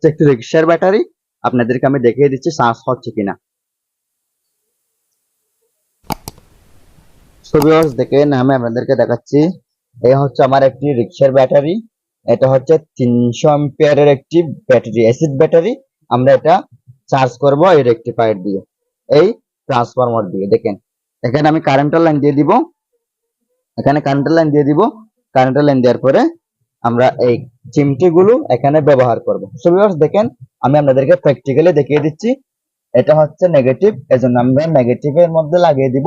হচ্ছে একটি রিক্সার ব্যাটারি। আপনাদেরকে আমি দেখিয়ে দিচ্ছি চার্জ হচ্ছে কিনা। সো ভিউয়ার্স দেখেন, আমি আপনাদেরকে দেখাচ্ছি। এই হচ্ছে আমার একটি রিক্সার ব্যাটারি। এটা হচ্ছে 300 অ্যাম্পিয়ারের একটি ব্যাটারি, অ্যাসিড ব্যাটারি। আমরা এটা চার্জ করব এই রেকটিফায়ার দিয়ে, এই ট্রান্সফরমার দিয়ে। দেখেন এখানে আমি কারেন্টের লাইন দিয়ে দিব, এখানে কারেন্টের লাইন দিয়ে দিব। কারেন্টের লাইন দেওয়ার পরে আমরা এই চিমটিগুলো এখানে ব্যবহার করব। সো ভিউয়ার্স দেখেন, আমি আপনাদেরকে প্র্যাকটিক্যালি দেখিয়ে দিচ্ছি। এটা হচ্ছে নেগেটিভ, এজন্য আমরা নেগেটিভের মধ্যে লাগিয়ে দিব।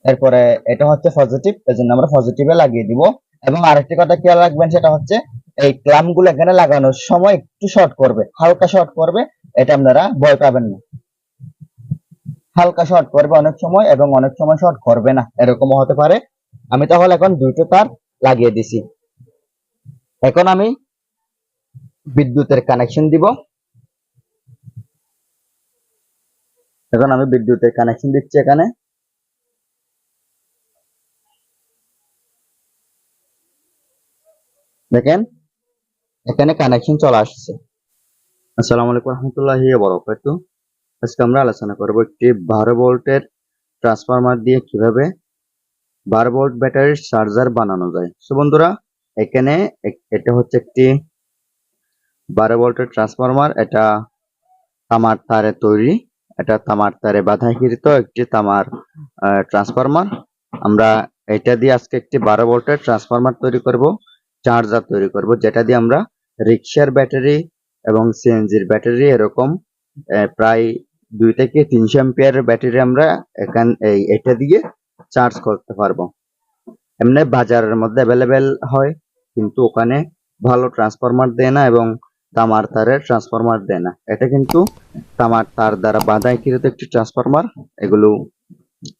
এরপরে এটা হচ্ছে পজিটিভ, এজন্য আমরা পজিটিভে লাগিয়ে দিব। এবং আরেকটি কথা খেয়াল রাখবেন, সেটা হচ্ছে এই ক্ল্যাম্প গুলো এখানে লাগানোর সময় একটু শর্ট করবে, হালকা শর্ট করবে। এটা আপনারা ভয় পাবেন না, হালকা শর্ট করবে অনেক সময়, এবং অনেক সময় শর্ট করবে না, এরকমও হতে পারে। আমি তাহলে এখন দুটো তার লাগিয়ে দিছি। এখন আমি বিদ্যুতের কানেকশন দিব। এখন আমি বিদ্যুতের কানেকশন দিচ্ছি এখানে। দেখেন এখানে কানেকশন চলে আসছে। আসসালামু আলাইকুম রহমতুল্লাহি ওয়া বারাকাতুহু। আজকে আমরা আলোচনা করব একটি 12 ভোল্টের ট্রান্সফরমার দিয়ে কিভাবে 12 ভোল্ট ব্যাটারির চার্জার বানানো যায়। সো বন্ধুরা, এখানে এটা হচ্ছে একটি 12 ভোল্টের ট্রান্সফরমার। এটা তামার তারে তৈরি, এটা তামার তারে বাঁধাইকৃত একটি তামার ট্রান্সফরমার। আমরা এটা দিয়ে আজকে একটি 12 ভোল্টের ট্রান্সফরমার তৈরি করব, চার্জার তৈরি করব, যেটা দিয়ে আমরা রিক্সার ব্যাটারি এবং সিএনজির ব্যাটারি এরকম প্রায় 2 থেকে 300 অ্যাম্পিয়ারের ব্যাটারি আমরা এটা দিয়ে চার্জ করতে পারবো। এমনি বাজারের মধ্যে অ্যাভেলেবেল হয়, কিন্তু ওখানে ভালো ট্রান্সফরমার দেয় না এবং তামার তারের ট্রান্সফরমার দেয় না। এটা কিন্তু তামার তার দ্বারা বাঁধাইকৃত একটি ট্রান্সফরমার, এগুলো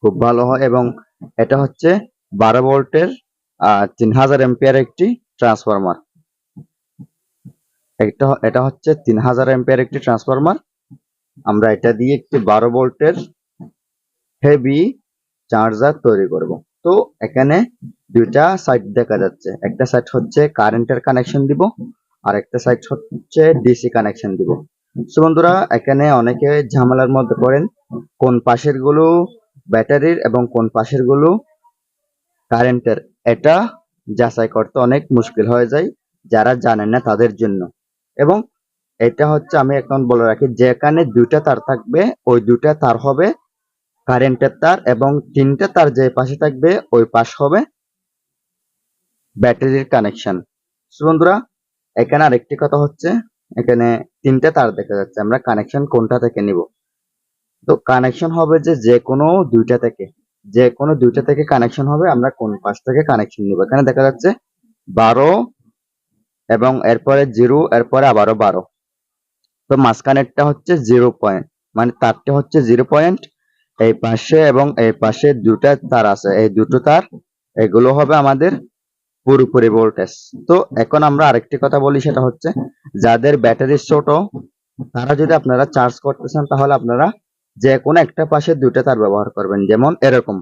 খুব ভালো হয়। এবং এটা হচ্ছে 12 ভোল্টের 3000 অ্যাম্পিয়ার একটি ট্রান্সফরমার। এটা হচ্ছে 3000 অ্যাম্পিয়ার একটি ট্রান্সফরমার। আমরা এটা দিয়ে একটি 12 ভোল্টের হেভি চার্জার তৈরি করব। তো এখানে দুইটা সাইড দেখা যাচ্ছে, একটা সাইড হচ্ছে কারেন্টের কানেকশন দিব, আর একটা সাইড হচ্ছে ডিসি কানেকশন দিব। সো বন্ধুরা, এখানে অনেকে ঝামেলার মধ্যে পড়েন, কোন পাশের গুলো ব্যাটারির এবং কোন পাশের গুলো কারেন্টের, এটা যাচাই করতে অনেক মুশকিল হয়ে যায় যারা জানেন না তাদের জন্য। এবং এটা হচ্ছে, আমি এখন বলে রাখি, যেখানে দুইটা তার থাকবে ওই দুইটা তার হবে কারেন্টের তার, এবং 3টে তার যে পাশে থাকবে ওই পাশ হবে ব্যাটারির কানেকশন। বন্ধুরা, এখানে আরেকটি কথা হচ্ছে, এখানে 3টে তার দেখা যাচ্ছে, আমরা কানেকশন কোনটা থেকে নিব? তো কানেকশন হবে যে কোনো দুইটা থেকে, যে কোনো দুইটা থেকে কানেকশন হবে। আমরা কোন পাশ থেকে কানেকশন নিব? এখানে দেখা যাচ্ছে 12 এবং এরপরে 0, এরপরে আবারও 12। তো মাঝখানেরটা হচ্ছে 0 পয়েন্ট, মানে তারটা হচ্ছে 0 পয়েন্ট। এই পাশে এবং এই পাশে দুটা তার আছে, এই দুটো তার, এগুলো হবে আমাদের পুরোপুরি ভোল্টেজ। তো এখন আমরা আরেকটি কথা বলি, সেটা হচ্ছে যাদের ব্যাটারি ছোট, তারা যদি আপনারা চার্জ করতে চান, তাহলে আপনারা যে কোনো একটা পাশে দুইটা তার ব্যবহার করবেন। যেমন এরকম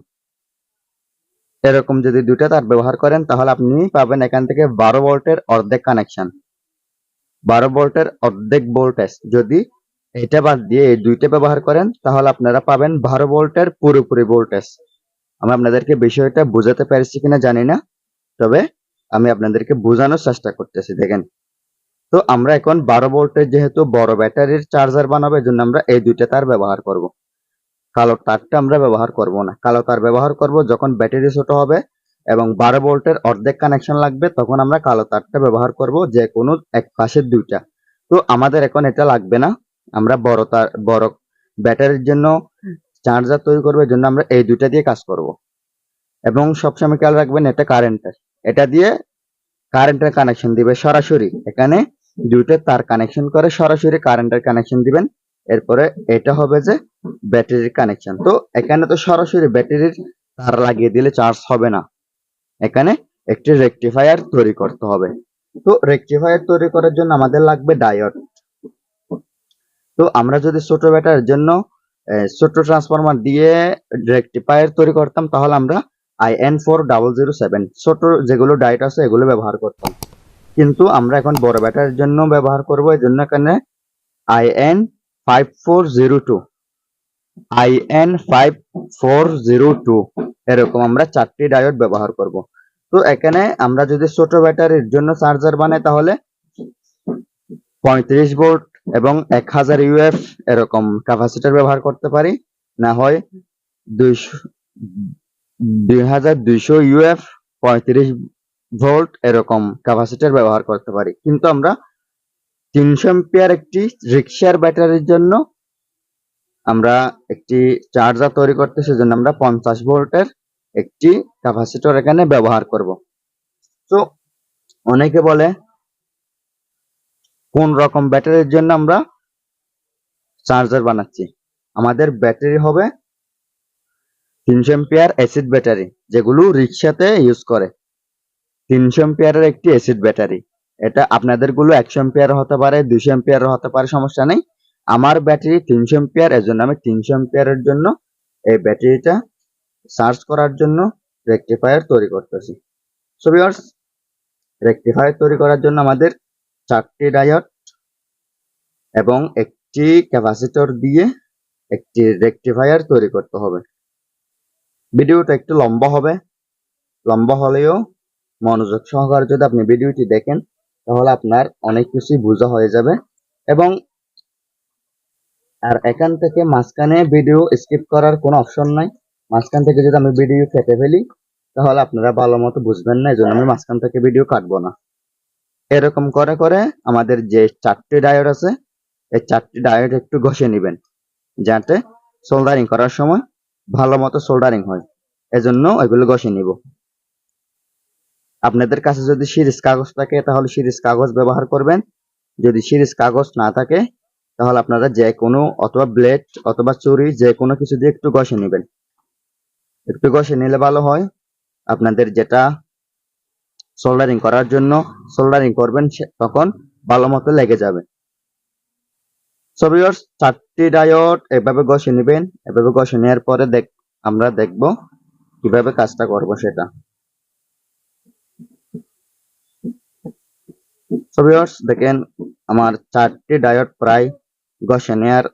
এরকম যদি দুইটা তার ব্যবহার করেন, তাহলে আপনি পাবেন এখান থেকে 12 ভোল্টের অর্ধেক কানেকশন, 12 ভোল্টের অর্ধেক ভোল্টেজ। যদি এটা বাদ দিয়ে এই দুইটা ব্যবহার করেন, তাহলে আপনারা পাবেন 12 ভোল্টের পুরোপুরি ভোল্টেজ। আমি আপনাদেরকে বিষয়টা বোঝাতে পেরেছি কিনা জানি না, তবে আমি আপনাদেরকে বোঝানোর চেষ্টা করতেছি। দেখেন, তো আমরা এখন 12 ভোল্টের যেহেতু বড় ব্যাটারির চার্জার বানাবো, এজন্য আমরা এই দুইটা তার ব্যবহার করব। কালো তারটা আমরা ব্যবহার করব না, কালো তার ব্যবহার করব যখন ব্যাটারি ছোট হবে এবং 12 ভোল্টের অর্ধেক কানেকশন লাগবে, তখন আমরা কালো তারটা ব্যবহার করব, যে কোনো এক পাশের দুইটা। তো আমাদের এখন এটা লাগবে না, আমরা বড় তার, বড় ব্যাটারির জন্য চার্জার তৈরি করবো, এর জন্য আমরা এই দুইটা দিয়ে কাজ করব। এবং সবসময় খেয়াল রাখবেন, এটা কারেন্টের, এটা দিয়ে কারেন্টের কানেকশন দিবে সরাসরি। এখানে দুইটা তার কানেকশন করে সরাসরি কারেন্টের কানেকশন দিবেন। এরপরে এটা হবে যে ব্যাটারির কানেকশন। তো এখানে তো সরাসরি ব্যাটারির তার লাগিয়ে দিলে চার্জ হবে না, এখানে একটি রেকটিফায়ার তৈরি করতে হবে। তো রেকটিফায়ার তৈরি করার জন্য আমাদের লাগবে ডায়োড। তো আমরা যদি ছোট ব্যাটারির জন্য ছোট ট্রান্সফরমার দিয়ে রেকটিফায়ার তৈরি করতাম, তাহলে আমরা IN4007 ছোট যেগুলো ডায়োড আছে এগুলো ব্যবহার করতাম। কিন্তু আমরা এখন বড় ব্যাটারির জন্য ব্যবহার করব, এই জন্য এখানে IN5402 IN5402 এরকম আমরা 4টি ডায়োড ব্যবহার করব। তো এখানে আমরা যদি ছোট ব্যাটারির জন্য চার্জার বানাই তাহলে 35 ভোল্ট এবং 1000 ইউএফ এরকম ক্যাপাসিটর ব্যবহার করতে পারি, না হয় 2200 ইউএফ 35 ভোল্ট এরকম ক্যাপাসিটর ব্যবহার করতে পারি। কিন্তু আমরা 300 এম্পিয়ার একটি রিক্সার ব্যাটারির জন্য আমরা একটি চার্জার তৈরি করতে, সেজন্য আমরা 50 ভোল্টের একটি ক্যাপাসিটর এখানে ব্যবহার করব। তো অনেকে বলে কোন রকম ব্যাটারির জন্য আমরা চার্জার বানাচ্ছি। আমাদের ব্যাটারি হবে 300 এম্পিয়ার অ্যাসিড ব্যাটারি, যেগুলো রিক্সাতে ইউজ করে। 300 এম্পিয়ারের একটি অ্যাসিড ব্যাটারি, এটা আপনাদের গুলো 100 এম্পিয়ার হতে পারে, 200 এম্পিয়ার হতে পারে, সমস্যা নেই। আমার ব্যাটারি 300 এম্পিয়ার, এর জন্য আমি 300 এম্পিয়ারের জন্য এই ব্যাটারিটা চার্জ করার জন্য রেকটিফায়ার তৈরি করতেছি। সো ভিউয়ার্স, রেকটিফায়ার তৈরি করার জন্য আমাদের 4টি ডায়োড এবং একটি ক্যাপাসিটর দিয়ে একটি রেকটিফায়ার তৈরি করতে হবে। ভিডিওটা একটু লম্বা হবে, লম্বা হলেও মনোযোগ সহকারে যদি আপনি ভিডিওটি দেখেন তাহলে আপনার অনেক কিছু বোঝা হয়ে যাবে। এবং আর এখান থেকে মাঝখানে ভিডিও স্কিপ করার কোনো অপশন নাই। মাঝখান থেকে যদি আমি ভিডিও কেটে ফেলি তাহলে আপনারা ভালো মতো বুঝবেন না, এই জন্য আমি মাঝখান থেকে ভিডিও কাটবো না। এরকম করে করে আমাদের যে 4টি ডায়োড আছে, এই 4টি ডায়োড একটু ঘষে নেবেন, যাতে সোল্ডারিং করার সময় ভালো মতো সোল্ডারিং হয়, এজন্য এগুলো ঘষে নিব। আপনাদের কাছে যদি সিরিজ কাগজ থাকে তাহলে সিরিজ কাগজ ব্যবহার করবেন, যদি সিরিজ কাগজ না থাকে তাহলে আপনারা যে কোনো অথবা ব্লেড অথবা ছুরি যে কোনো কিছু দিয়ে একটু ঘষে নেবেন। একটু ঘষে নিলে ভালো হয়, আপনাদের যেটা সোল্ডারিং করার জন্য সোল্ডারিং করবেন তখন ভালো মতো লেগে যাবে। সো ভিউয়ার্স, 4টি ডায়োড এভাবে ঘষে নেবেন। এভাবে ঘষে নেওয়ার পরে আমরা দেখব কিভাবে কাজটা করব সেটা। সো ভিউয়ার্স, দেখেন আমার 4টি ডায়োড প্রায় ঘষে নেওয়ার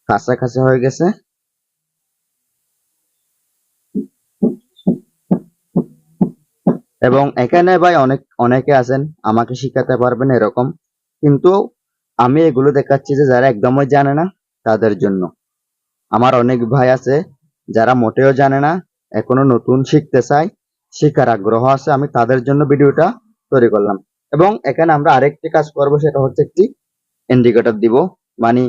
কাছাকাছি হয়ে গেছে। এবং এখানে ভাই অনেকে আছেন আমাকে শিখাতে পারবেন এরকম, কিন্তু আমি এগুলো দেখাচ্ছি যে যারা একদমই জানে না তাদের জন্য। আমার অনেক ভাই আছে যারা মোটেও জানে না, এখনো নতুন শিখতে চায়, শেখার আগ্রহ আছে, আমি তাদের জন্য ভিডিওটা তৈরি করলাম। এবং এখানে আমরা আরেকটি কাজ করব, সেটা হচ্ছে একটি ইন্ডিকেটর দিব, মানে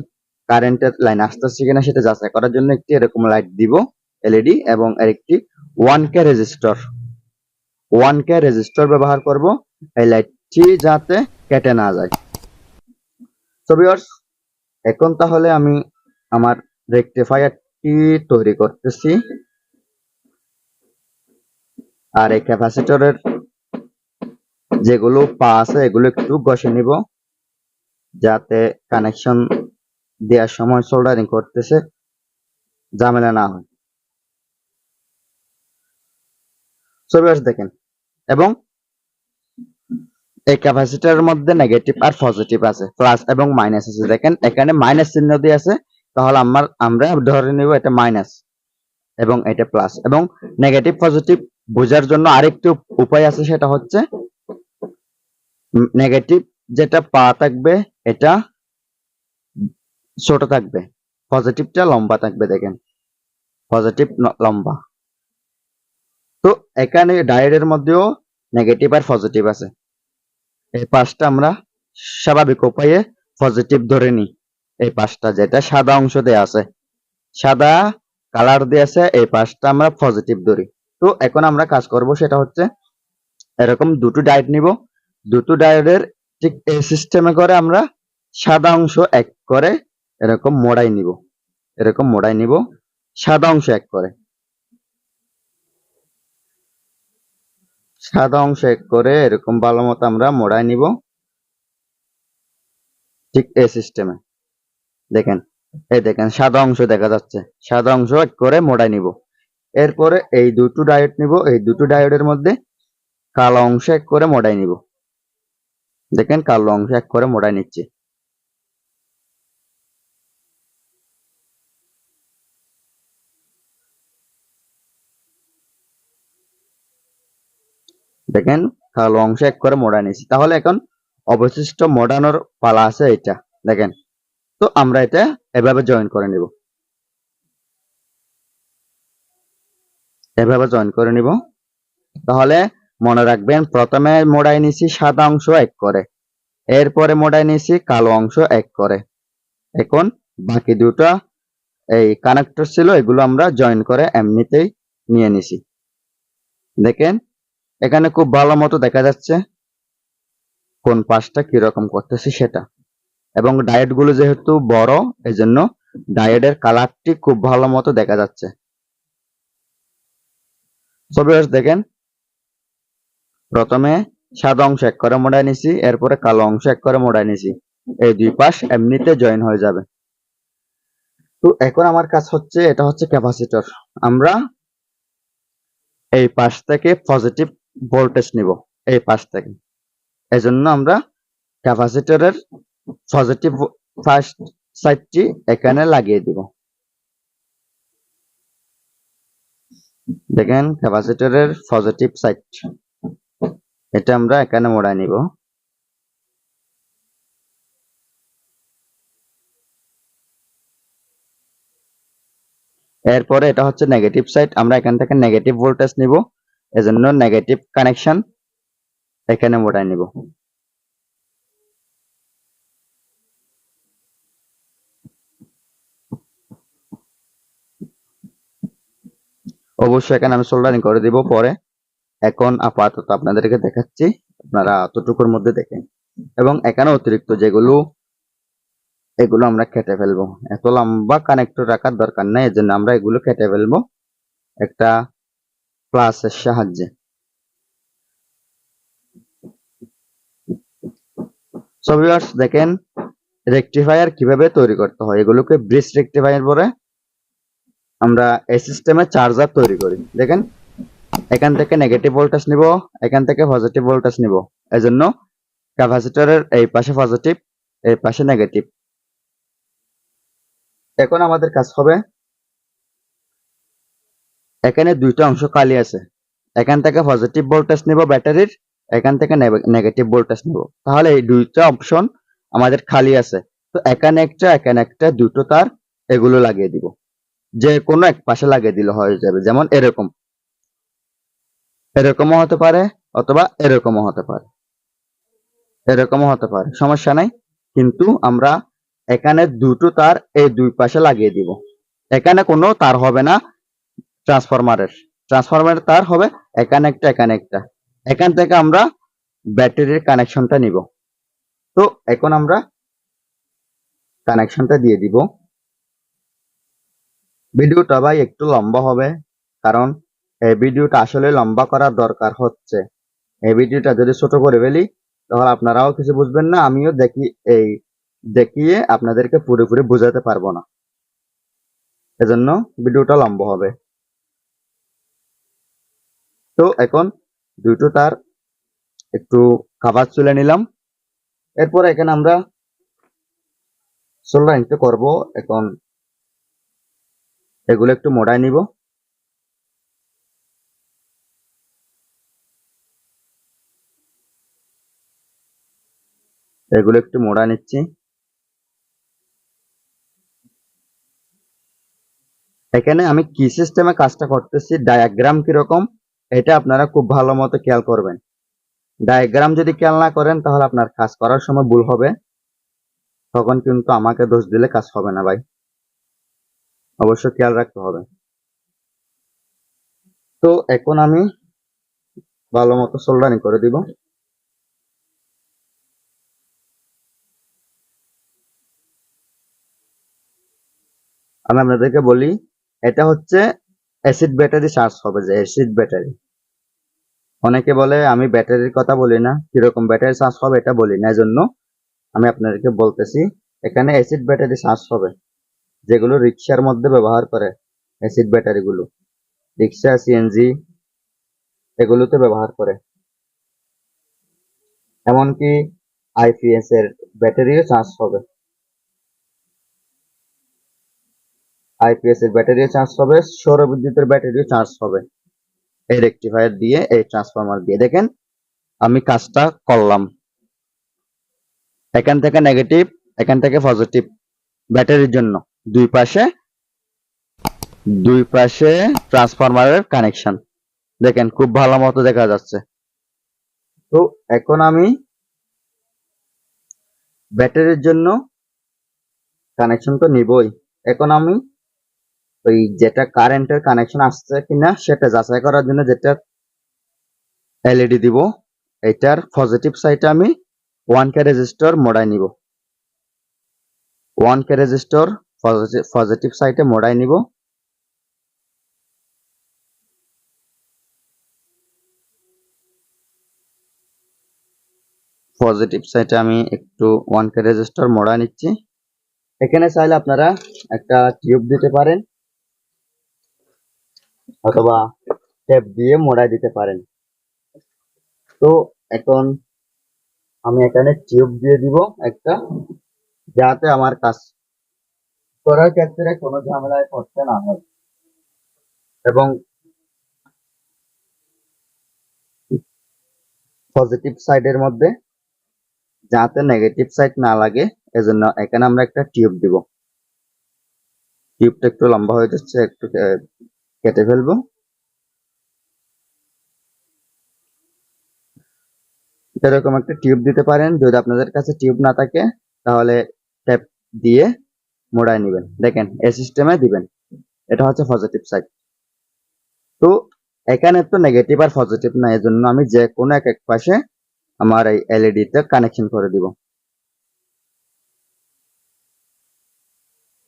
কারেন্টের লাইন আসতেছে কিনা সেটা যাচাই করার জন্য একটি এরকম লাইট দিব এলইডি, এবং আরেকটি 1K রেজিস্টর ব্যবহার করব এই লাইটটি যাতে কেটে না যায়। সো ভিউয়ার্স, এখন তাহলে আমি আমার রেকটিফায়ারটি তৈরি করতেছি, আর এই ক্যাপাসিটরের যেগুলো পা আছে এগুলো একটু ঘষে নিব, যাতে কানেকশন দেওয়ার সময় সোল্ডারিং করতেছে ঝামেলা না হয়। সো ভিউয়ার্স দেখেন, এবং এই ক্যাপাসিটরের মধ্যে নেগেটিভ আর পজিটিভ আছে, প্লাস এবং মাইনাস আছে। দেখেন এখানে মাইনাস চিহ্ন দিয়ে আছে, তাহলে আমরা ধরে নিব এটা মাইনাস এবং এটা প্লাস। এবং নেগেটিভ পজিটিভ বোঝার জন্য আরেকটি উপায় আছে, সেটা হচ্ছে নেগেটিভ যেটা পা থাকবে এটা ছোট থাকবে, পজিটিভটা লম্বা থাকবে। দেখেন পজিটিভ লম্বা। তো এখানে ডায়োডের মধ্যেও নেগেটিভ আর পজিটিভ আছে। এই পাশটা আমরা স্বাভাবিক উপায়ে পজিটিভ ধরে নিই। এই পাশটা যেটা সাদা অংশ দেয়া আছে, সাদা কালার দিয়ে আছে, এই পাশটা আমরা পজিটিভ ধরি। তো এখন আমরা কাজ করব, সেটা হচ্ছে এরকম দুটো ডায়োড নিব, দুটো ডায়োডের ঠিক এই সিস্টেমে করে আমরা সাদা অংশ এক করে এরকম মোড়াই নিব, এরকম মোড়াই নিব সাদা অংশ এক করে, সাদা অংশ এক করে এরকম ভালো মতো আমরা মোড়াই নিব ঠিক এই সিস্টেমে। দেখেন সাদা অংশ দেখা যাচ্ছে, সাদা অংশ এক করে মোড়াই নিব। এরপরে এই দুটো ডায়োড নিব, এই দুটো ডায়োডের মধ্যে কালো অংশ এক করে মোড়াই নিব। দেখেন কালো অংশ এক করে মোড়ায় নিচ্ছি। দেখেন কালো অংশ এক করে মোড়ায় নিচ্ছি। তাহলে এখন অবশিষ্ট মোড়ানোর পালা আছে এটা। দেখেন, তো আমরা এটা এভাবে জয়েন করে নিব। এভাবে জয়েন করে নিব। তাহলে মনে রাখবেন, প্রথমে মোড়াই নিছি সাদা অংশ এক করে, এরপরে মোড়াই নিছি কালো অংশ এক করে। এখন বাকি দুটো এই কানেক্টর ছিল, এগুলো আমরা জয়েন করে এমনিতেই নিয়ে নিছি। দেখেন এখানে খুব ভালো মতো দেখা যাচ্ছে কোন পাশটা কিরকম করতেছি সেটা, এবং ডায়েট গুলো যেহেতু বড়, এজন্য ডায়েটের কালারটি খুব ভালো মতো দেখা যাচ্ছে। ছবি দেখেন, প্রথমে সাদা অংশ এক করে মোড়ায় নিছি, এরপরে কালো অংশ এক করে মোড়ায় নিছি। এই দুই পাশ এমনিতে জয়েন হয়ে যাবে। তো এখন আমার কাজ হচ্ছে, এটা হচ্ছে ক্যাপাসিটর। আমরা এই পাশ থেকে পজিটিভ ভোল্টেজ নিব, এই পাশ থেকে। এজন্য আমরা ক্যাপাসিটরের পজিটিভ ফার্স্ট সাইডটি এখানে লাগিয়ে দিব। দেখেন ক্যাপাসিটরের পজিটিভ সাইড, এটা আমরা এখানে মোড়ায় নিব। এরপরে এটা হচ্ছে নেগেটিভ সাইড, আমরা এখান থেকে নেগেটিভ ভোল্টেজ নিব, এজন্য নেগেটিভ কানেকশন এখানে মোড়ায় নিব। অবশ্যই এখানে আমি সোল্ডারিং করে দিব পরে। এখন আপাতত আপনাদেরকে দেখাচ্ছি, আপনারা অতটুকুর মধ্যে দেখেন। এবং এখানে অতিরিক্ত যেগুলো, এগুলো আমরা কেটে ফেলবো। এত লম্বা কানেক্টর রাখার দরকার নাই, এজন্য আমরা এগুলো কেটে ফেলবো একটা প্লাসের সাহায্যে। সো ভিউয়ার্স দেখেন রেকটিফায়ার কিভাবে তৈরি করতে হয়। এগুলোকে ব্রিজ রেকটিফায়ার বলে। আমরা এই সিস্টেমে চার্জার তৈরি করি। দেখেন এখান থেকে নেগেটিভ ভোল্টেজ নিব, এখান থেকে পজিটিভ ভোল্টেজ নিব, এজন্য ক্যাপাসিটরের এই পাশে পজিটিভ, এই পাশে নেগেটিভ। এখন আমাদের কাজ হবে, এখানে দুইটা অংশ খালি আছে, এখান থেকে পজিটিভ ভোল্টেজ নিব ব্যাটারির, এখান থেকে নেগেটিভ ভোল্টেজ নিব। তাহলে এই দুইটা অপশন আমাদের খালি আছে। তো এখানে একটা দুটো তার এগুলো লাগিয়ে দিব। যে কোনো এক পাশে লাগিয়ে দিলে হয়ে যাবে। যেমন এরকমও হতে পারে, অথবা এরকমও হতে পারে, এরকমও হতে পারে, সমস্যা নাই। কিন্তু আমরা এখানে দুটো তার এই দুই পাশে লাগিয়ে দিব। এখানে কোনো তার হবে না ট্রান্সফরমারের তার হবে এখানে একটা, এখানে একটা। এখান থেকে আমরা ব্যাটারির কানেকশনটা নিব। তো এখন আমরা কানেকশনটা দিয়ে দিব। ভিডিওটা ভাই একটু লম্বা হবে, কারণ এই ভিডিওটা আসলে লম্বা করার দরকার হচ্ছে। এই ভিডিওটা যদি ছোট করে ফেলি তাহলে আপনারাও কিছু বুঝবেন না, আমিও দেখিয়ে আপনাদেরকে পুরোপুরি বোঝাতে পারবো না, এজন্য ভিডিওটা লম্বা হবে। তো এখন দুটো তার একটু কাভার তুলে নিলাম। এরপর এখানে আমরা সোল্ডারিংটা করব। এখন এগুলো একটু মোড়ায় নিব। এগুলো একটু মোড়া নিচ্ছি। এখানে আমি কি সিস্টেমে কাজটা করতেছি, ডায়াগ্রাম কিরকম, এটা আপনারা খুব ভালো মতো খেয়াল করবেন। ডায়াগ্রাম যদি খেয়াল না করেন তাহলে আপনার কাজ করার সময় ভুল হবে, তখন কিন্তু আমাকে দোষ দিলে কাজ হবে না ভাই, অবশ্যই খেয়াল রাখতে হবে। তো এখন আমি ভালো মতো সোল্ডারিং করে দিব। আমি আপনাদেরকে বলি, এটা হচ্ছে অ্যাসিড ব্যাটারি চার্জ হবে, যে অ্যাসিড ব্যাটারি। অনেকে বলে আমি ব্যাটারির কথা বলি না, কিরকম ব্যাটারি চার্জ হবে এটা বলি না, এজন্য আমি আপনাদেরকে বলতেছি এখানে অ্যাসিড ব্যাটারি চার্জ হবে, যেগুলো রিক্সার মধ্যে ব্যবহার করে। অ্যাসিড ব্যাটারি গুলো রিক্সা, সিএনজি এগুলোতে ব্যবহার করে। এমনকি আইপিএস এর ব্যাটারিও চার্জ হবে, আইপিএস এর ব্যাটারিও চার্জ হবে, সৌর বিদ্যুতের ব্যাটারিও চার্জ হবে এই রেকটিফায়ার দিয়ে, এই ট্রান্সফরমার দিয়ে। দেখেন আমি কাজটা করলাম, এখান থেকে নেগেটিভ, এখান থেকে পজিটিভ ব্যাটারির জন্য দুই পাশে ট্রান্সফরমারের কানেকশন দেখেন খুব ভালো মতো দেখা যাচ্ছে। তো এখন আমি ব্যাটারির জন্য কানেকশন তো নিবই, এখন আমি ওই যেটা কারেন্টের কানেকশন আসছে কিনা সেটা যাচাই করার জন্য যেটা এলইডি দিব, এটার পজিটিভ সাইডে আমি 1K রেজিস্টর মোড়াই নিব, 1K রেজিস্টর পজিটিভ সাইডে মোড়াই নিব। পজিটিভ সাইডে আমি একটু 1K রেজিস্টর মোড়াই নিচ্ছি। এখানে চাইলে আপনারা একটা টিউব দিতে পারেন অথবা টেপ দিয়ে মোড়াই দিতে পারেন। তো এখন আমি এখানে টিউব দিয়ে দিব একটা, যাতে আমার কাজ করার ক্ষেত্রে কোনো ঝামেলায় পড়তে না হয় এবং পজিটিভ সাইডের মধ্যে যাতে নেগেটিভ সাইড না লাগে, এজন্য এখানে আমরা একটা টিউব দিব। টিউবটা একটু লম্বা হয়ে যাচ্ছে, একটু কেটে ফেলবো। এরকম একটা টিউব দিতে পারেন, যদি আপনাদের কাছে টিউব না থাকে তাহলে টেপ দিয়ে মোড়ায় নেবেন। দেখেন এই সিস্টেমে দিবেন, এটা হচ্ছে পজিটিভ সাইড। তো এখানে তো নেগেটিভ আর পজিটিভ না, এজন্য আমি যে কোনো এক পাশে আমার এই এলইডি তে কানেকশন করে দিব।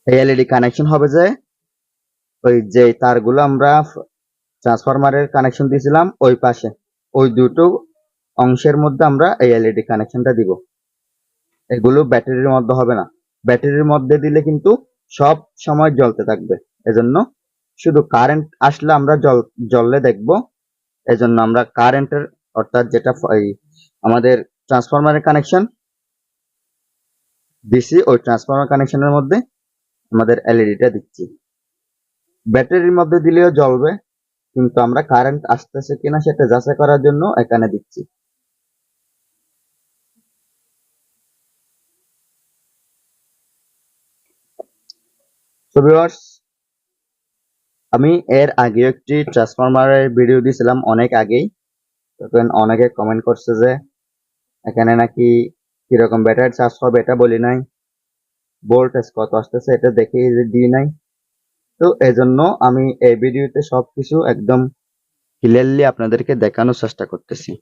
এই এলইডি কানেকশন হবে যে ওই যে তারগুলো আমরা ট্রান্সফরমারের কানেকশন দিয়েছিলাম ওই পাশে, ওই দুটো অংশের মধ্যে আমরা এই এলইডি কানেকশনটা দিব। এগুলো ব্যাটারির মধ্যে হবে না, ব্যাটারির মধ্যে দিলে কিন্তু সব সময় জ্বলতে থাকবে, এজন্য শুধু কারেন্ট আসলে আমরা জ্বললে দেখবো। এজন্য আমরা কারেন্টের অর্থাৎ যেটা আমাদের ট্রান্সফরমারের কানেকশন দিছি, ওই ট্রান্সফরমার কানেকশনের মধ্যে আমাদের এলইডিটা দিচ্ছি। ব্যাটারির মধ্যে দিলেও জ্বলবে, কিন্তু আমরা কারেন্ট আসতেছে কিনা সেটা যাচাই করার জন্য এখানে দিচ্ছি। তো ভিউয়ার্স, আমি এর আগে একটি ট্রান্সফরমারের ভিডিও দিয়েছিলাম অনেক আগেই, তখন অনেকে কমেন্ট করছে যে এখানে নাকি কিরকম ব্যাটারি চার্জ হবে এটা বলি নাই, ভোল্টেজ কত আসতেছে এটা দেখে দিই নাই। তো এজন্য আমি এই ভিডিওতে সবকিছু একদম ক্লিয়ারলি আপনাদেরকে দেখানোর চেষ্টা করতেছি।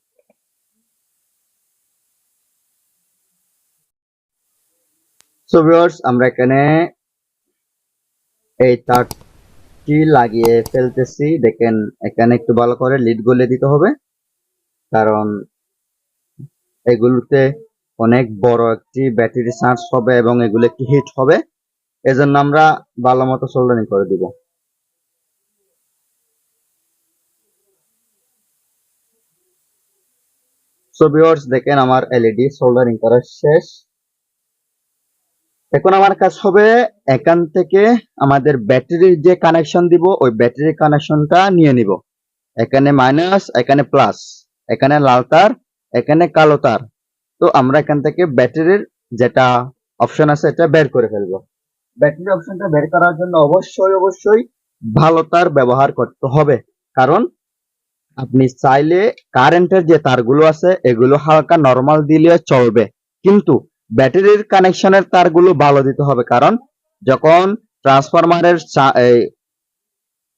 সো ভিউয়ার্স, আমরা এখানে এই তারটি লাগিয়ে ফেলতেছি। দেখেন এখানে একটু ভালো করে লিড গলে দিতে হবে, কারণ এগুলোতে অনেক বড় একটি ব্যাটারি চার্জ হবে এবং এগুলো একটি হিট হবে, এজন্য আমরা ভালো মতো সোল্ডারিং করে দিব। সো ভিউয়ার্স, দেখেন আমার এলইডি সোল্ডারিং করা শেষ। এখন আমার কাজ হবে এখান থেকে আমাদের ব্যাটারির যে কানেকশন দিব ওই ব্যাটারির কানেকশনটা নিয়ে নিব। এখানে মাইনাস, এখানে প্লাস, এখানে লাল তার, এখানে কালো তার। তো আমরা এখান থেকে ব্যাটারির যেটা অপশন আছে এটা বের করে ফেলবো। ব্যাটারি অপশনটা বের করার জন্য অবশ্যই ভালো তার ব্যবহার করতে হবে, কারণ আপনি চাইলে কারেন্টের যে তারগুলো আছে এগুলো হালকা নরমাল দিলে চলবে, কিন্তু ব্যাটারির কানেকশনের তারগুলো ভালো দিতে হবে, কারণ যখন ট্রান্সফরমারের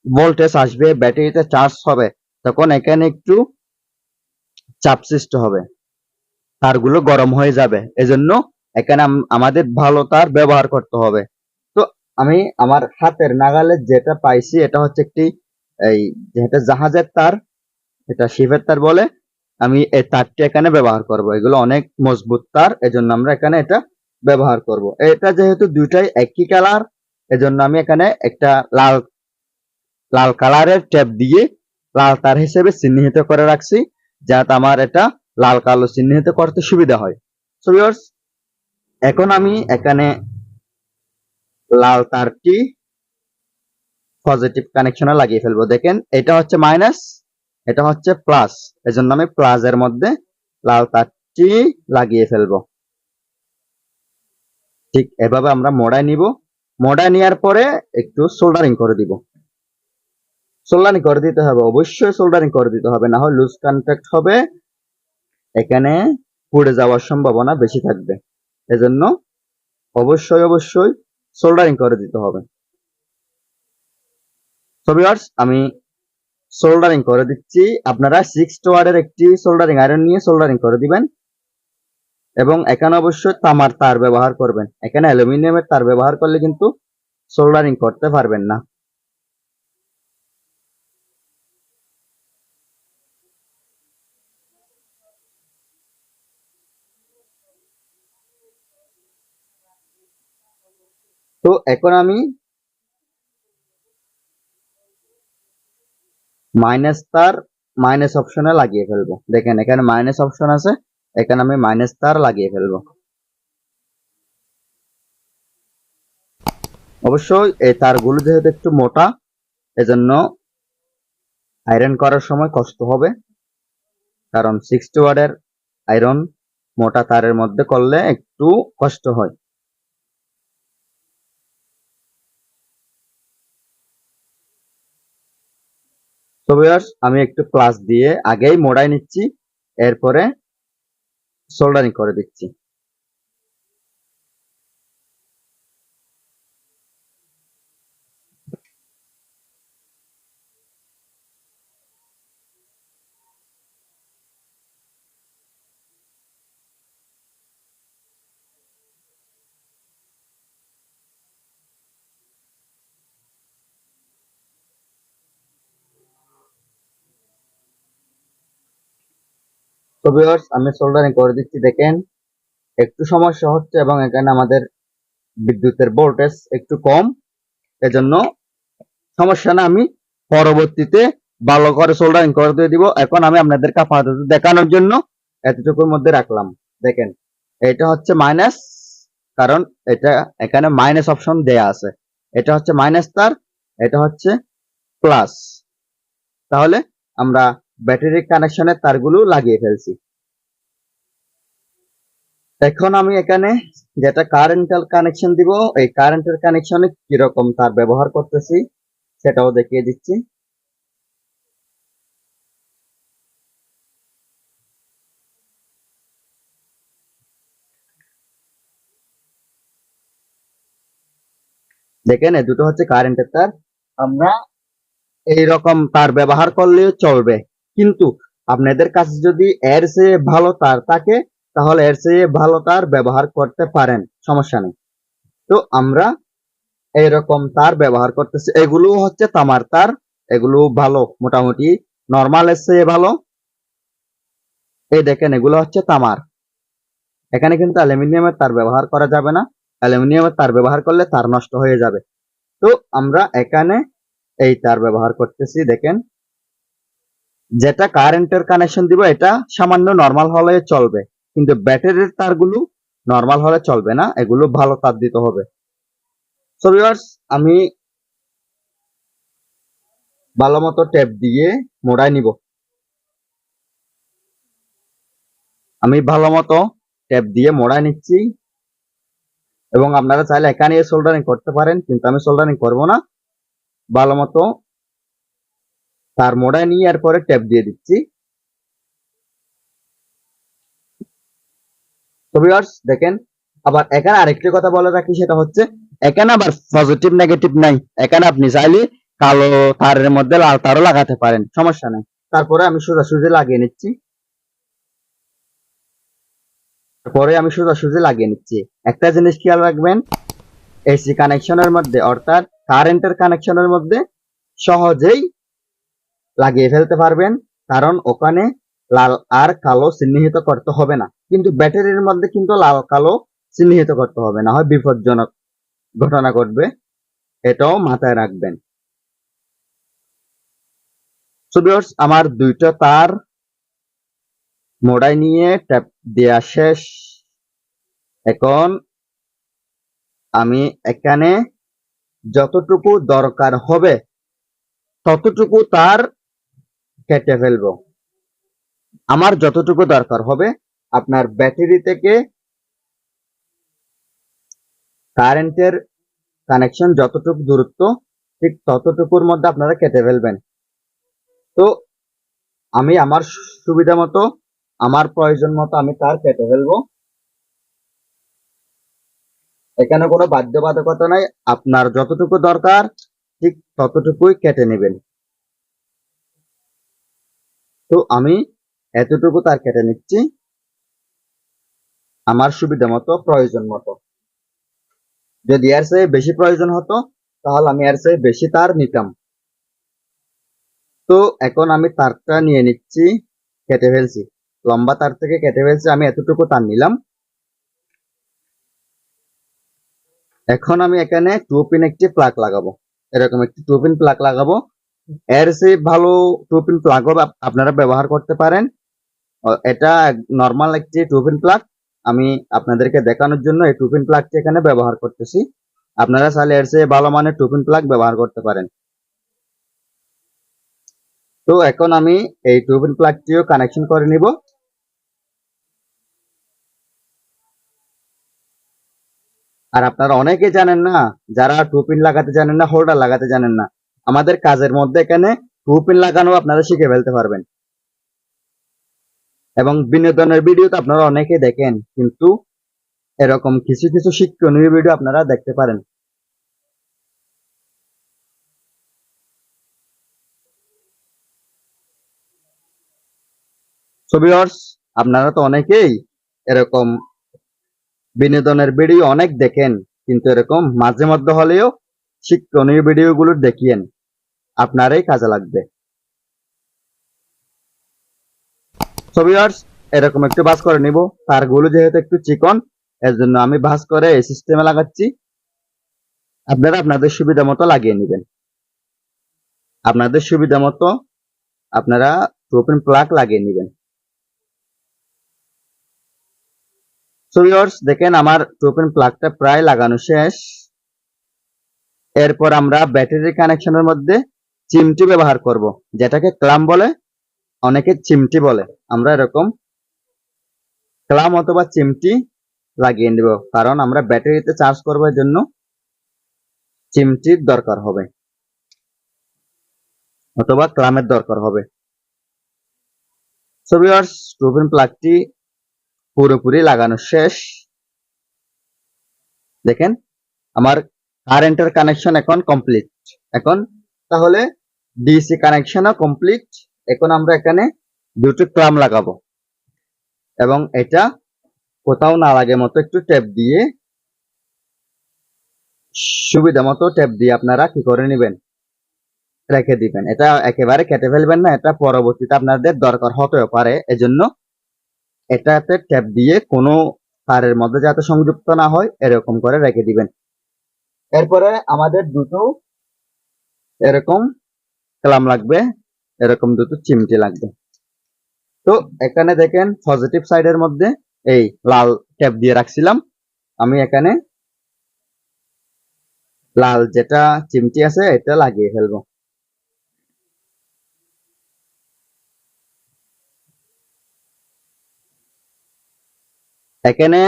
ভোল্টেজ আসবে, ব্যাটারিতে চার্জ হবে, তখন এখানে একটু চাপ সৃষ্টি হবে, তারগুলো গরম হয়ে যাবে, এজন্য এখানে আমাদের ভালো তার ব্যবহার করতে হবে। তো আমি আমার হাতের নাগালে যেটা পাইছি এটা হচ্ছে একটি এই যেটা জাহাজের তার, এটা শিপের তার বলে। আমি এই তারটি এখানে ব্যবহার করব, এগুলো অনেক মজবুত তার, এজন্য আমরা এখানে এটা ব্যবহার করব। এটা যেহেতু দুইটাই একই কালার, এজন্য আমি এখানে একটা লাল লাল কালারের টেপ দিয়ে লাল তার হিসেবে চিহ্নিত করে রাখছি, যাতে আমার এটা লাল কালো চিহ্নিত করতে সুবিধা হয়। সো ভিউয়ার্স, এখন আমি এখানে লাল তারটি পজিটিভ কানেকশনে লাগিয়ে ফেলবো। দেখেন এটা হচ্ছে মাইনাস, এটা হচ্ছে প্লাস, এজন্য আমি প্লাস এর মধ্যে লাল তারটি লাগিয়ে ফেলবো। ঠিক এভাবে আমরা মোড়ায় নিব। মোড়ায় নেওয়ার পরে একটু সোল্ডারিং করে দিব। সোল্ডারিং করে দিতে হবে, অবশ্যই সোল্ডারিং করে দিতে হবে, না হয় লুজ কন্টাক্ট হবে, এখানে পুড়ে যাওয়ার সম্ভাবনা বেশি থাকবে। এজন্য অবশ্যই সোল্ডারিং করে দিতে হবে। সো ভিউয়ার্স, আমি সোল্ডারিং করে দিচ্ছি। আপনারা 6 ওয়াটের একটি সোল্ডারিং আয়রন নিয়ে সোল্ডারিং করে দিবেন এবং এখানে অবশ্যই তামার তার ব্যবহার করবেন। এখানে অ্যালুমিনিয়ামের তার ব্যবহার করলে কিন্তু সোল্ডারিং করতে পারবেন না। তো এখন আমি মাইনাস তার মাইনাস অপশনে লাগিয়ে ফেলবো। দেখেন এখানে মাইনাস অপশন আছে, এখানে আমি মাইনাস তার লাগিয়ে ফেলবো। অবশ্যই এই তারগুলো যেহেতু একটু মোটা, এজন্য আয়রন করার সময় কষ্ট হবে, কারণ 60 ওয়াটের আয়রন মোটা তারের মধ্যে করলে একটু কষ্ট হয়। তো ভিউয়ার্স, আমি একটু প্লাস দিয়ে আগেই মোড়াই নিচ্ছি, এরপরে সোল্ডারিং করে দিচ্ছি। তো ভিউয়ার্স, আমি সোল্ডারিং করে দিচ্ছি। দেখেন একটু সমস্যা হচ্ছে এবং এখানে আমাদের বিদ্যুতের ভোল্টেজ একটু কম, এজন্য সমস্যা না, আমি পরবর্তীতে ভালো করে সোল্ডারিং করে দিয়ে দিব। এখন আমি আপনাদেরকে আপাতত দেখানোর জন্য এতটুকুর মধ্যে রাখলাম। দেখেন এটা হচ্ছে মাইনাস, কারণ এটা এখানে মাইনাস অপশন দেয়া আছে। এটা হচ্ছে মাইনাস তার, এটা হচ্ছে প্লাস। তাহলে আমরা ব্যাটারি কানেকশনের তারগুলো লাগিয়ে ফেলছি। এখন আমি এখানে যেটা কারেন্টাল কানেকশন দিব, এই কারেন্টের কানেকশনে কিরকম তার ব্যবহার করতেছি সেটাও দেখিয়ে দিচ্ছি। দেখেন এই দুটো হচ্ছে কারেন্টের তার। আমরা এইরকম তার ব্যবহার করলেও চলবে, কিন্তু আপনাদের কাছে যদি এর চেয়ে ভালো তার থাকে তাহলে এর চেয়ে ভালো তার ব্যবহার করতে পারেন, সমস্যা নেই। তো আমরা এইরকম তার ব্যবহার করতেছি। এগুলো হচ্ছে তামার তার, এগুলো ভালো, মোটামুটি নর্মাল এর চেয়ে ভালো। এই দেখেন এগুলো হচ্ছে তামার। এখানে কিন্তু অ্যালুমিনিয়ামের তার ব্যবহার করা যাবে না, অ্যালুমিনিয়ামের তার ব্যবহার করলে তার নষ্ট হয়ে যাবে। তো আমরা এখানে এই তার ব্যবহার করতেছি। দেখেন যেটা কারেন্টের কানেকশন দিব এটা সামান্য নরমাল হলে চলবে, কিন্তু ব্যাটারির তারগুলো নরমাল হলে চলবে না, এগুলো ভালো তার দিতে হবে। সো ভিউয়ার্স, আমি ভালো মতো টেপ দিয়ে মোড়ায় নিব। আমি ভালো মতো টেপ দিয়ে মোড়ায় নিচ্ছি এবং আপনারা চাইলে এখানে সোল্ডারিং করতে পারেন, কিন্তু আমি সোল্ডারিং করব না। ভালো মতো তার মোড়ায় নিয়ে এরপরে টেপ দিয়ে দিচ্ছি। তো ভিউয়ার্স দেখেন, আবার এখানে আরেকটি কথা বলে রাখি, সেটা হচ্ছে এখানে আবার পজিটিভ নেগেটিভ নাই। এখানে আপনি চাইলে কালো তারের মধ্যে লাল তারও লাগাতে পারেন, সমস্যা নেই। তারপরে আমি সোজাসুজি লাগিয়ে নিচ্ছি। একটা জিনিস খেয়াল রাখবেন, এসি কানেকশনের মধ্যে অর্থাৎ কারেন্টের কানেকশনের মধ্যে সহজেই লাগিয়ে ফেলতে পারবেন, কারণ ওখানে লাল আর কালো চিহ্নিত করতে হবে না। কিন্তু ব্যাটারির মধ্যে কিন্তু লাল কালো চিহ্নিত করতে হবে, না হয় বিপজ্জনক ঘটনা ঘটবে, এটাও মাথায় রাখবেন। সো ভিউয়ার্স, আমার দুইটা তার মোড়াই নিয়ে ট্যাপ দেয়া শেষ। এখন আমি এখানে যতটুকু দরকার হবে ততটুকু তার কেটে ফেলবো। আমার যতটুকু দরকার হবে আপনার ব্যাটারি থেকে কারেন্টের কানেকশন যতটুকু দূরত্ব ঠিক ততটুকুর মধ্যে আপনারা কেটে ফেলবেন। তো আমি আমার সুবিধা মতো আমার প্রয়োজন মতো আমি তার কেটে ফেলবো। এখানে কোনো বাধ্যবাধকতা নাই, আপনার যতটুকু দরকার ঠিক ততটুকুই কেটে নেবেন। তো আমি এতটুকু তার কেটে নিচ্ছি আমার সুবিধা মতো প্রয়োজন মতো। যদি এর চেয়ে বেশি প্রয়োজন হতো তাহলে আমি এর চেয়ে বেশি তার নিতাম। তো এখন আমি তারটা নিয়ে নিচ্ছি, কেটে ফেলছি, লম্বা তার থেকে কেটে ফেলছি, আমি এতটুকু তার নিলাম। এখন আমি এখানে 2 পিন একটি প্লাগ লাগাবো, এরকম একটি 2 পিন প্লাগ লাগাবো। এর চেয়ে ভালো 2 পিন প্লাগ আপনারা ব্যবহার করতে পারেন। এটা নর্মাল একটি 2 পিন প্লাগ, আমি আপনাদেরকে দেখানোর জন্য এই 2 পিন প্লাগটি এখানে ব্যবহার করতেছি। আপনারা চাইলে এর চেয়ে ভালো মানের 2 পিন প্লাগ ব্যবহার করতে পারেন। তো এখন আমি এই 2 পিন প্লাগটিও কানেকশন করে নিব। আর আপনারা অনেকে জানেন না, যারা 2 পিন লাগাতে জানেন না, হোল্ডার লাগাতে জানেন না, আমাদের কাজের মধ্যে এখানে 2 পিন লাগানো আপনারা শিখে ফেলতে পারবেন। এবং বিনোদনের ভিডিও তো আপনারা অনেকেই দেখেন, কিন্তু এরকম কিছু কিছু শিক্ষণীয় ভিডিও আপনারা দেখতে পারেন। সো ভিউয়ার্স, আপনারা তো অনেকেই এরকম বিনোদনের ভিডিও অনেক দেখেন, কিন্তু এরকম মাঝে মধ্যে হলেও শিক্ষণীয় ভিডিওগুলো দেখিয়েন, আপনারই কাজে লাগবে। সো ভিউয়ার্স, এরকম একটু ভাঁজ করে নিব। তারগুলো যেহেতু একটু চিকন, এর জন্য আমি ভাঁজ করে এই সিস্টেমে লাগাচ্ছি। আপনারা আপনাদের সুবিধা মতো লাগিয়ে নেবেন। আপনাদের সুবিধা মতো আপনারা 2 পিন প্লাগ লাগিয়ে নেবেন। সো ভিউয়ার্স, দেখেন আমার 2 পিন প্লাগটা প্রায় লাগানো শেষ। এরপর আমরা ব্যাটারি কানেকশনের মধ্যে চিমটি ব্যবহার করব, যেটাকে ক্লাম বলে, অনেকে চিমটি বলে। আমরা এরকম ক্লাম অথবা চিমটি লাগিয়ে নেব, কারণ আমরা ব্যাটারিতে চার্জ করবার জন্য চিমটির দরকার হবে অথবা ক্লামের দরকার হবে। সো ভিউয়ার্স, 2 পিন প্লাগটি পুরোপুরি লাগানো শেষ। দেখেন আমার কারেন্টের কানেকশন এখন কমপ্লিট। এখন তাহলে ডিসি কানেকশনও কমপ্লিট। এখন আমরা এখানে দুটো ক্লাম লাগাবো এবং এটা কোথাও না লাগে মতো একটু টেপ দিয়ে, সুবিধা মতো টেপ দিয়ে আপনারা কি করে নেবেন, রেখে দিবেন। এটা একেবারে কেটে ফেলবেন না, এটা পরবর্তীতে আপনাদের দরকার হতেও পারে, এজন্য এটাতে টেপ দিয়ে কোনো তারের মধ্যে যাতে সংযুক্ত না হয় এরকম করে রেখে দিবেন। এরপরে আমাদের দুটো এরকম ক্লাম লাগবে, এরকম দুটো চিমটি লাগবে। তো এখানে দেখেন পজিটিভ সাইডের মধ্যে এই লাল ট্যাপ দিয়ে রাখছিলাম, আমি এখানে লাল যেটা চিমটি আছে এটা লাগিয়ে ফেলবো। এখানে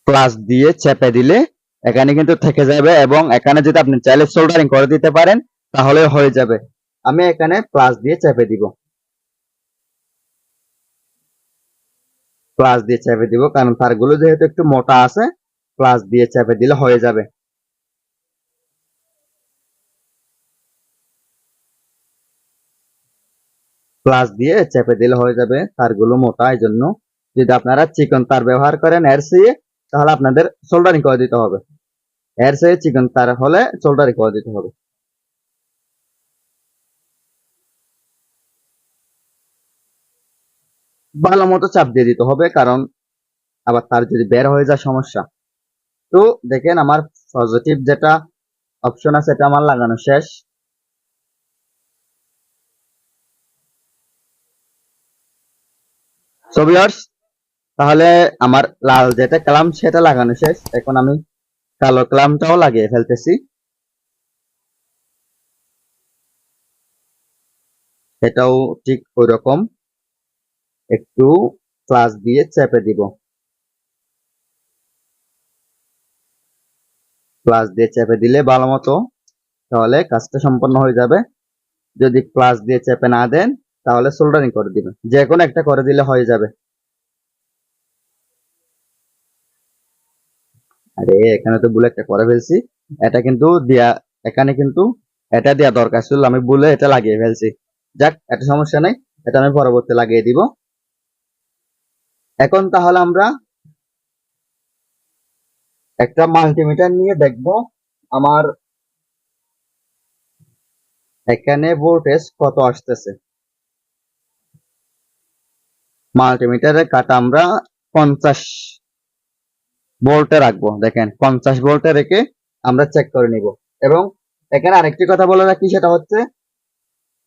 প্লাস দিয়ে চেপে দিলে এখানে কিন্তু থেকে যাবে, এবং এখানে যদি আপনি চাইলে সোল্ডারিং করে দিতে পারেন তাহলে হয়ে যাবে। আমি এখানে প্লাস দিয়ে চেপে দিব, প্লাস দিয়ে চেপে দিব, কারণ তারগুলো যেহেতু একটু মোটা আছে, প্লাস দিয়ে চেপে দিলে হয়ে যাবে। প্লাস দিয়ে চেপে দিলে হয়ে যাবে, তারগুলো মোটা, এই জন্য যদি আপনারা চিকন তার ব্যবহার করেন এর চেয়ে, তাহলে আপনাদের সোল্ডারিং করে দিতে হবে। এর চেয়ে চিকন তার হলে সোল্ডারিং করে দিতে হবে। ভালো মতো চাপ দিয়ে দিতে হবে, কারণ আবার তার যদি বের হয়ে যায় সমস্যা। তো দেখেন আমার পজিটিভ যেটা অপশন আছে এটা আমার লাগানো শেষ। সো ভিউয়ার্স, তাহলে আমার লাল যেটা কালাম সেটা লাগানো শেষ। এখন আমি কালো কালামটাও লাগিয়ে ফেলতেছি। এটাও ঠিক ওই রকম একটু প্লাস দিয়ে চেপে দিব। প্লাস দিয়ে চেপে দিলে ভালো মতো, তাহলে কাজটা সম্পন্ন হয়ে যাবে। যদি প্লাস দিয়ে চেপে না দেন তাহলে সোল্ডারিং করে দিবেন, যে কোনো একটা করে দিলে হয়ে যাবে। আরে এখানে তো ভুলে একটা করে ফেলছি। এটা কিন্তু দিয়া, এখানে কিন্তু এটা দেওয়া দরকার ছিল, আমি ভুলে এটা লাগিয়ে ফেলছি। যাক, এটা সমস্যা নাই, এটা আমি পরবর্তী লাগিয়ে দিব। এখন তাহলে আমরা একটা মাল্টিমিটার নিয়ে দেখব আমার এখানে ভোল্টেজ কত আসতেছে। মাল্টিমিটারের কাটা আমরা 50 ভোল্টে রাখবো। দেখেন 50 ভোল্টে রেখে আমরা চেক করে নিব। এবং এখানে আরেকটি কথা বলে রাখি, সেটা হচ্ছে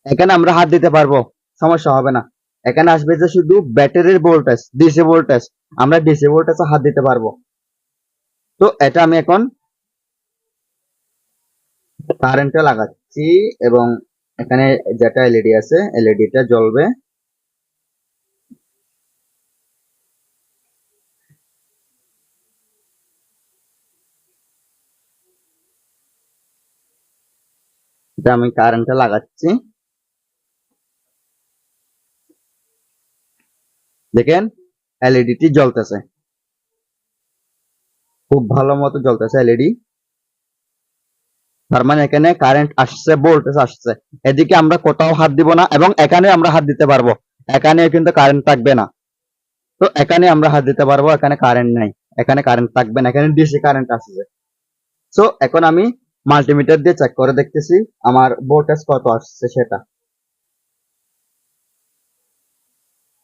এখানে আমরা হাত দিতে পারবো, সমস্যা হবে না। এখানে আসবে যে শুধু ব্যাটারির ভোল্টেজ, ডিসি ভোল্টেজ, আমরা ডিসি ভোল্টেজে হাত দিতে পারবো। তো এটা আমি এখন কারেন্টে লাগাচ্ছি এবং এখানে যেটা এলইডি আছে এলইডিটা জ্বলবে। এটা আমি কারেন্টে লাগাচ্ছি। দেখেন এলইডিটি জ্বলতেছে, খুব ভালো মতো জ্বলতেছে এলইডি। তার মানে এখানে কারেন্ট আসছে, ভোল্টেজ আসছে। এদিকে আমরা কোথাও হাত দিব না এবং এখানে আমরা হাত দিতে পারবো। এখানে কিন্তু কারেন্ট থাকবে না, তো এখানে আমরা হাত দিতে পারবো, এখানে কারেন্ট নাই। এখানে কারেন্ট থাকবে না, এখানে ডিসি কারেন্ট আসছে। সো এখন আমি মাল্টিমিটার দিয়ে চেক করে দেখতেছি আমার ভোল্টেজ কত আসছে সেটা।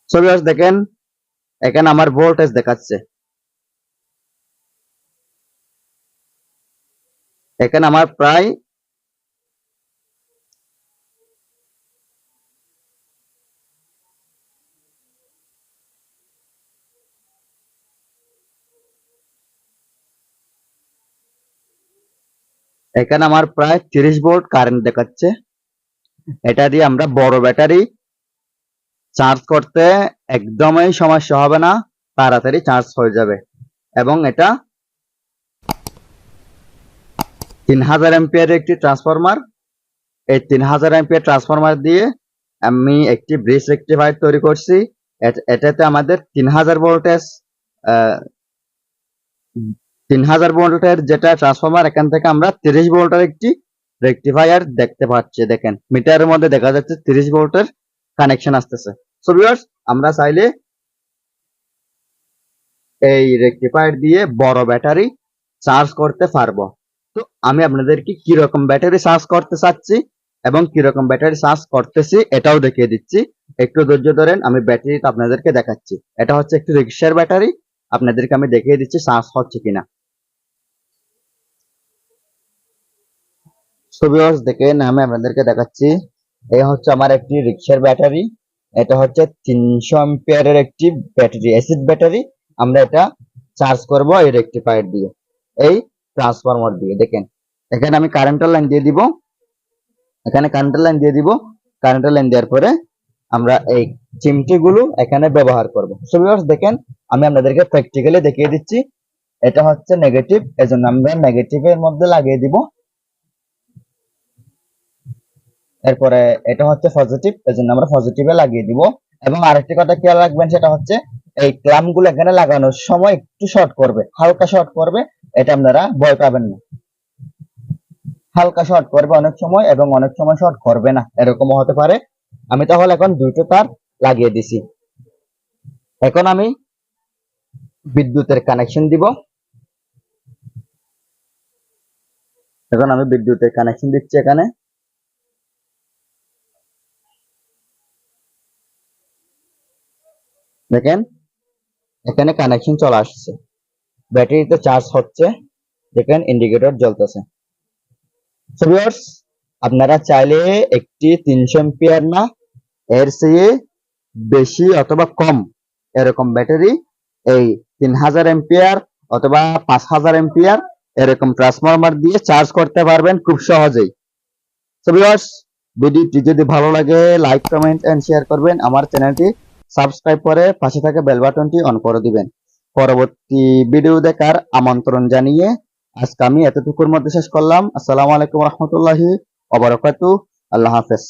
সো ভিউয়ার্স দেখেন, এখানে আমার ভোল্টেজ দেখাচ্ছে। এখানে আমার প্রায় এখানে আমার প্রায় 30 ভোল্ট কারেন্ট দেখাচ্ছে। এটা দিয়ে আমরা বড় ব্যাটারি চার্জ করতে একদমই সমস্যা হবে না, তাড়াতাড়ি চার্জ হয়ে যাবে। এবং এটা 3000 এম্পিয়ারের একটি ট্রান্সফরমার। এই 3000 এম্পিয়ার ট্রান্সফরমার দিয়ে আমি একটি ব্রিজ রেকটিফায়ার তৈরি করছি। এটাতে আমাদের 3000 ভোল্টেজ, 3000 ভোল্টের যেটা ট্রান্সফরমার, এখান থেকে আমরা 30 ভোল্টের একটি রেকটিফায়ার দেখতে পাচ্ছি। দেখেন মিটারের মধ্যে দেখা যাচ্ছে 30 ভোল্টের কানেকশন আসতেছে। সো ভিউয়ার্স, আমরা চাইলে এই রেকটিফায়ার দিয়ে বড় ব্যাটারি চার্জ করতে পারবো। তো আমি আপনাদেরকে কিরকম ব্যাটারি চার্জ করতে চাচ্ছি এবং কিরকম ব্যাটারি চার্জ করতেছি এটাও দেখিয়ে দিচ্ছি। একটু ধৈর্য ধরেন, আমি ব্যাটারিটা আপনাদেরকে দেখাচ্ছি। এটা হচ্ছে একটি রিক্সার ব্যাটারি, আপনাদেরকে আমি দেখিয়ে দিচ্ছি চার্জ হচ্ছে কিনা। সো ভিউয়ার্স দেখেন, আমি আপনাদেরকে দেখাচ্ছি। এই হচ্ছে আমার একটি রিক্সার ব্যাটারি। এটা হচ্ছে 300 এম্পিয়ারের একটি ব্যাটারি, অ্যাসিড ব্যাটারি। আমরা এটা চার্জ করব এই রেকটিফায়ার দিয়ে, এই ট্রান্সফরমার দিয়ে। দেখেন এখানে আমি কারেন্টের লাইন দিয়ে দিব, এখানে কারেন্টের লাইন দিয়ে দিব। কারেন্টের লাইন দেওয়ার পরে আমরা এই চিমটিগুলো এখানে ব্যবহার করব। সো ভিউয়ার্স দেখেন, আমি আপনাদেরকে প্র্যাকটিক্যালি দেখিয়ে দিচ্ছি। এটা হচ্ছে নেগেটিভ, এজন্য আমরা নেগেটিভের মধ্যে লাগিয়ে দিব। এরপরে এটা হচ্ছে পজিটিভ, এজন্য আমরা পজিটিভে লাগিয়ে দিব। এবং আরেকটি কথা খেয়াল রাখবেন, সেটা হচ্ছে এই ক্ল্যাম্প গুলো এখানে লাগানোর সময় একটু শর্ট করবে, হালকা শর্ট করবে। এটা আপনারা ভয় পাবেন না, হালকা শর্ট করবে অনেক সময় এবং অনেক সময় শর্ট করবে না, এরকমও হতে পারে। আমি তাহলে এখন দুটো তার লাগিয়ে দিছি। এখন আমি বিদ্যুতের কানেকশন দিব। এখন আমি বিদ্যুতের কানেকশন দিচ্ছি। এখানে দেখেন, এখানে কানেকশন চলে আসছে, ব্যাটারিতে চার্জ হচ্ছে। দেখেন ইন্ডিকেটর জ্বলতেছে। সো ভিউয়ার্স, আপনারা চাইলে একটি 300 এম্পিয়ার না, এর চেয়ে বেশি অথবা কম এরকম ব্যাটারি এই 3000 এম্পিয়ার অথবা 5000 এম্পিয়ার এরকম ট্রান্সফরমার দিয়ে চার্জ করতে পারবেন খুব সহজেই। সো ভিউয়ার্স, ভিডিওটি যদি ভালো লাগে লাইক কমেন্ট এন্ড শেয়ার করবেন, আমার চ্যানেলটি সাবস্ক্রাইব করে পাশে থাকা বেল বাটনটি অন করে দিবেন। পরবর্তী ভিডিও দেখার আমন্ত্রণ জানিয়ে আজকে আমি এতটুকুর মধ্যে শেষ করলাম। আসসালামু আলাইকুম রহমতুল্লাহি ওয়া বারাকাতুহু। আল্লাহ হাফেজ।